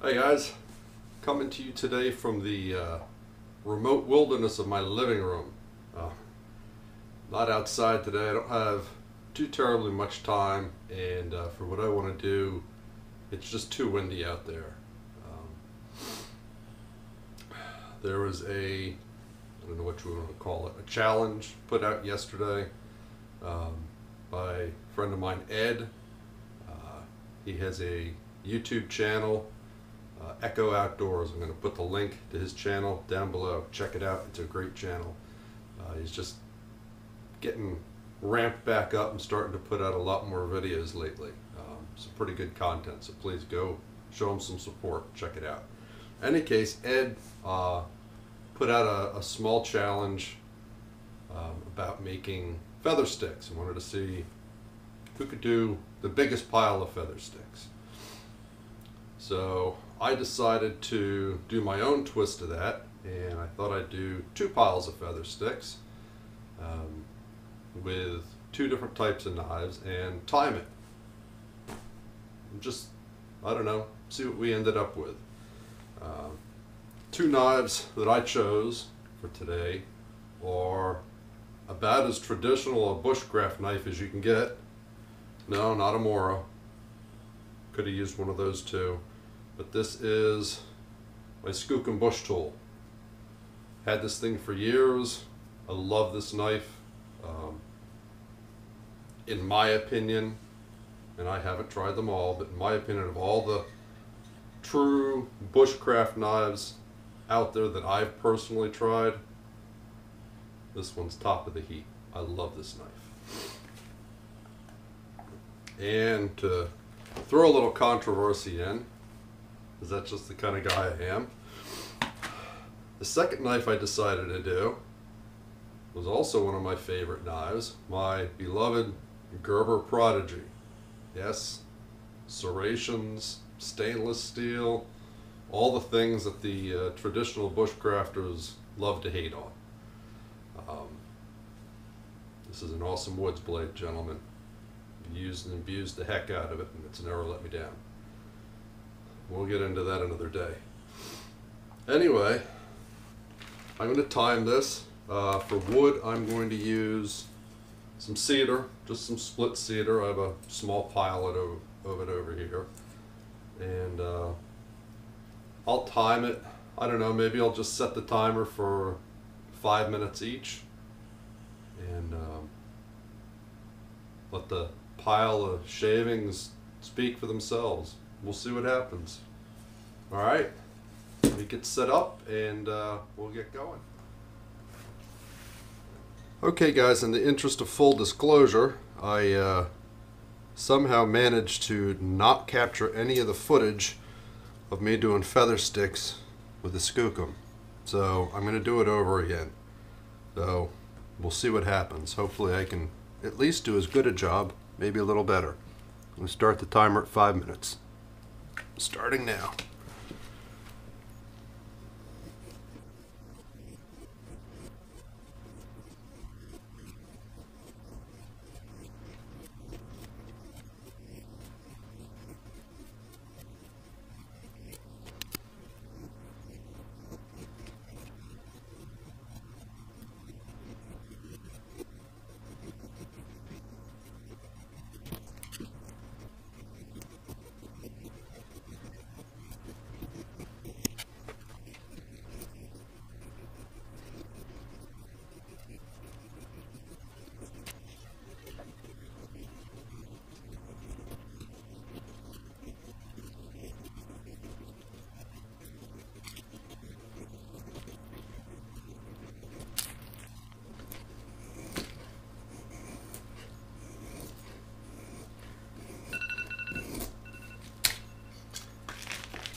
Hey guys, coming to you today from the remote wilderness of my living room. Not outside today. I don't have too terribly much time, and for what I want to do, it's just too windy out there. There was I don't know what you want to call it, a challenge put out yesterday by a friend of mine, Ed. He has a YouTube channel, Echo Outdoors. I'm going to put the link to his channel down below. Check it out. It's a great channel. He's just getting ramped back up and starting to put out a lot more videos lately. Some pretty good content, so please go show him some support. Check it out. In any case, Ed put out a small challenge about making feather sticks. I wanted to see who could do the biggest pile of feather sticks. So I decided to do my own twist to that, and I thought I'd do 2 piles of feather sticks with 2 different types of knives and time it. Just, I don't know, see what we ended up with. 2 knives that I chose for today are about as traditional a bushcraft knife as you can get. No, not a Mora. Could have used one of those too. But this is my Skookum bush tool. Had this thing for years. I love this knife. In my opinion, and I haven't tried them all, but in my opinion, of all the true bushcraft knives out there that I've personally tried, this one's top of the heap. I love this knife. And to throw a little controversy in, because that's just the kind of guy I am, the second knife I decided to do was also one of my favorite knives, my beloved Gerber Prodigy. Yes, serrations, stainless steel, all the things that the traditional bushcrafters love to hate on. This is an awesome woods blade, gentlemen. Used and abused the heck out of it, and it's never let me down. We'll get into that another day. Anyway, I'm going to time this. For wood, I'm going to use some cedar, just some split cedar. I have a small pile of it over here. And I'll time it. I don't know, maybe I'll just set the timer for 5 minutes each. And let the pile of shavings speak for themselves. We'll see what happens. Alright, let me get set up and we'll get going. Okay guys, in the interest of full disclosure, I somehow managed to not capture any of the footage of me doing feather sticks with the Skookum. So I'm going to do it over again. So we'll see what happens. Hopefully I can at least do as good a job, maybe a little better. I'm going to start the timer at 5 minutes. Starting now.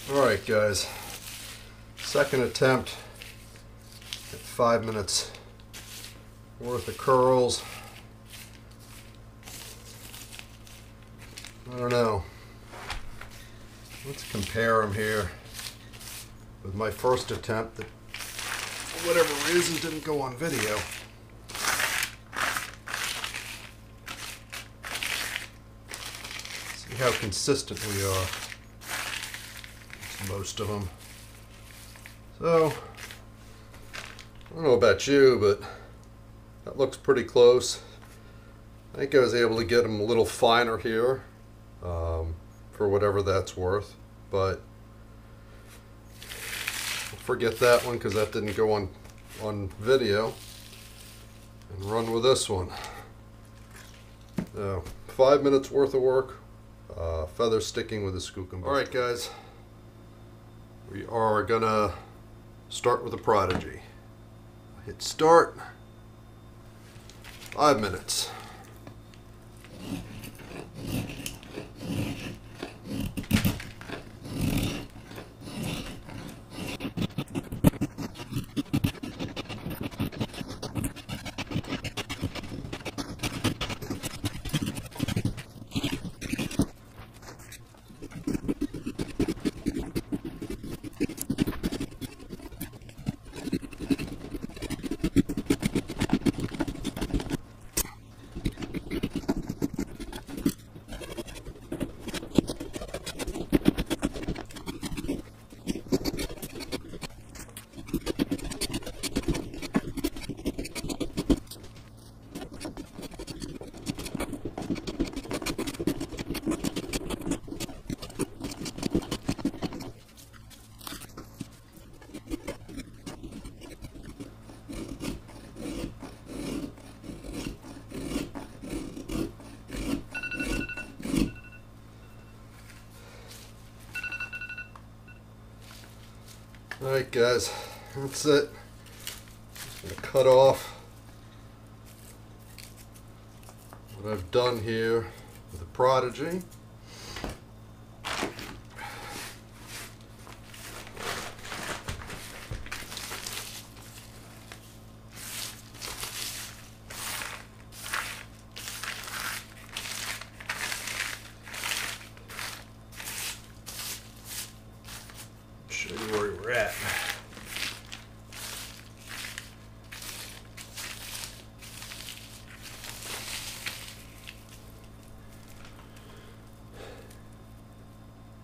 Alright guys, second attempt at 5 minutes worth of curls. I don't know. Let's compare them here with my first attempt that for whatever reason didn't go on video. See how consistent we are. It's most of them. So, I don't know about you, but that looks pretty close. I think I was able to get them a little finer here, for whatever that's worth, but forget that one because that didn't go on video, and run with this one. So, 5 minutes worth of work, feather sticking with a Skookum. Alright guys, we are gonna start with the Prodigy. Hit start, 5 minutes. Alright guys, that's it. Just going to cut off what I've done here with the Prodigy. Show you where we're at.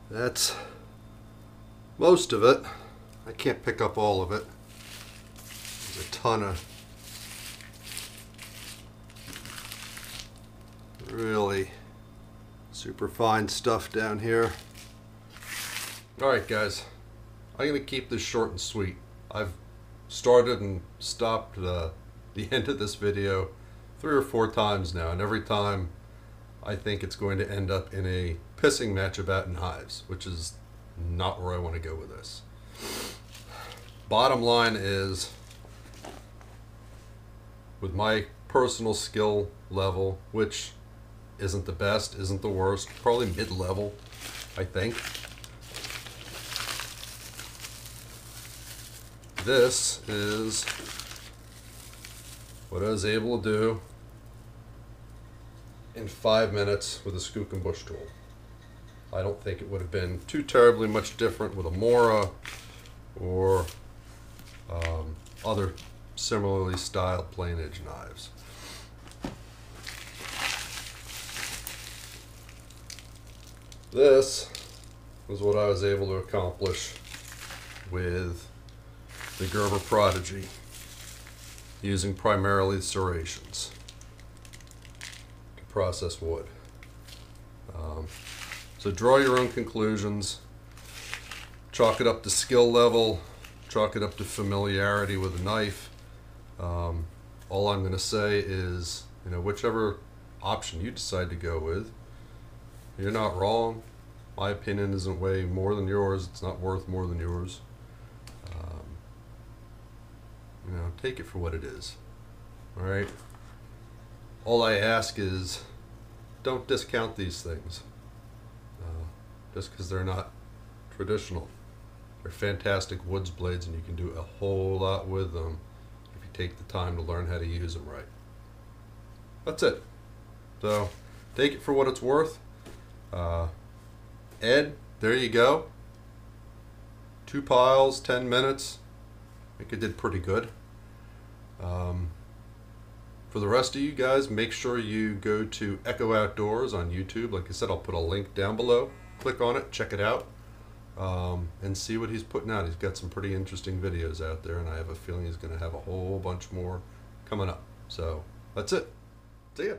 That's most of it. I can't pick up all of it. There's a ton of really super fine stuff down here. Alright guys, I'm going to keep this short and sweet. I've started and stopped the end of this video 3 or 4 times now, and every time I think it's going to end up in a pissing match about knives, which is not where I want to go with this. Bottom line is, with my personal skill level, which isn't the best, isn't the worst, probably mid-level, I think. This is what I was able to do in 5 minutes with a Skookum bush tool. I don't think it would have been too terribly much different with a Mora or other similarly styled plain edge knives. This was what I was able to accomplish with the Gerber Prodigy, using primarily serrations to process wood. So draw your own conclusions, chalk it up to skill level, chalk it up to familiarity with a knife. All I'm going to say is, whichever option you decide to go with, you're not wrong. My opinion isn't way more than yours. It's not worth more than yours. Take it for what it is. All right. All I ask is, don't discount these things just because they're not traditional. They're fantastic woods blades, and you can do a whole lot with them if you take the time to learn how to use them right. That's it. So take it for what it's worth. Ed, there you go. 2 piles, 10 minutes. I think it did pretty good. For the rest of you guys, make sure you go to Echo Outdoors on YouTube. Like I said, I'll put a link down below. Click on it, check it out. and see what he's putting out. He's got some pretty interesting videos out there, and I have a feeling he's going to have a whole bunch more coming up. So that's it. See ya.